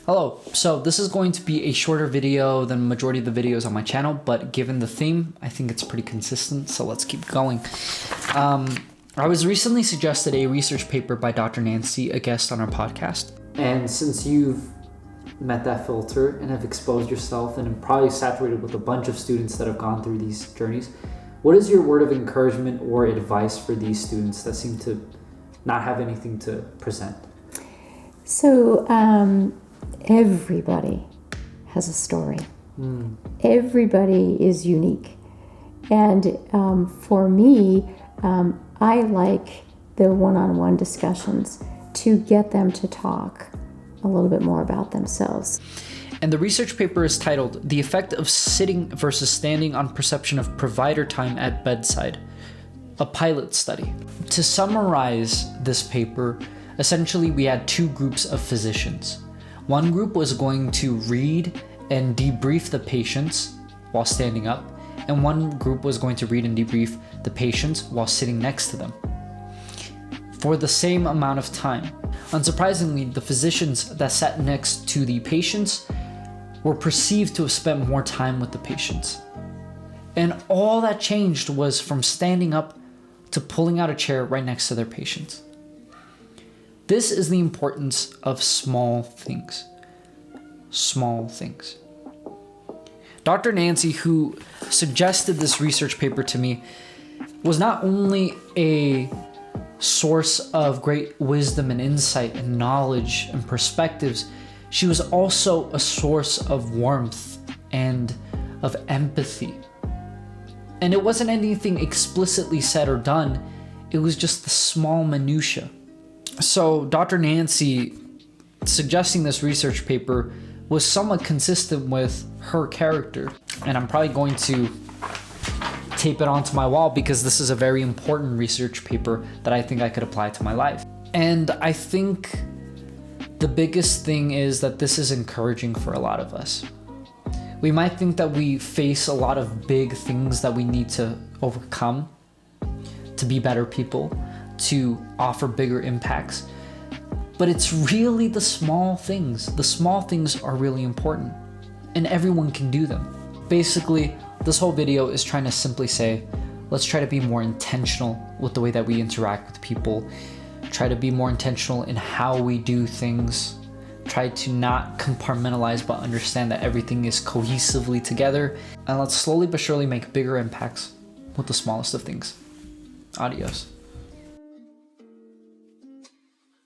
Hello, so this is going to be a shorter video than majority of the videos on my channel, but given the theme, I think it's pretty consistent, so let's keep going. I was recently suggested a research paper by Dr. Nancy, a guest on our podcast. And since you've met that filter and have exposed yourself and are probably saturated with a bunch of students that have gone through these journeys, what is your word of encouragement or advice for these students that seem to not have anything to present? So, everybody has a story. Everybody is unique. And for me, I like the one-on-one discussions to get them to talk a little bit more about themselves. And the research paper is titled, "The Effect of Sitting versus Standing on Perception of Provider Time at Bedside, a Pilot Study." To summarize this paper, essentially we had two groups of physicians. One group was going to read and debrief the patients while standing up, and one group was going to read and debrief the patients while sitting next to them for the same amount of time. Unsurprisingly, the physicians that sat next to the patients were perceived to have spent more time with the patients. And all that changed was from standing up to pulling out a chair right next to their patients. This is the importance of small things. Small things. Dr. Nancy, who suggested this research paper to me, was not only a source of great wisdom and insight and knowledge and perspectives, she was also a source of warmth and of empathy. And it wasn't anything explicitly said or done, it was just the small minutiae. So Dr. Nancy suggesting this research paper was somewhat consistent with her character. And I'm probably going to tape it onto my wall because this is a very important research paper that I think I could apply to my life. And I think the biggest thing is that this is encouraging for a lot of us. We might think that we face a lot of big things that we need to overcome to be better people, to offer bigger impacts. But it's really the small things. The small things are really important, and everyone can do them. Basically, this whole video is trying to simply say, let's try to be more intentional with the way that we interact with people. Try to be more intentional in how we do things. Try to not compartmentalize, but understand that everything is cohesively together. And let's slowly but surely make bigger impacts with the smallest of things. Adios.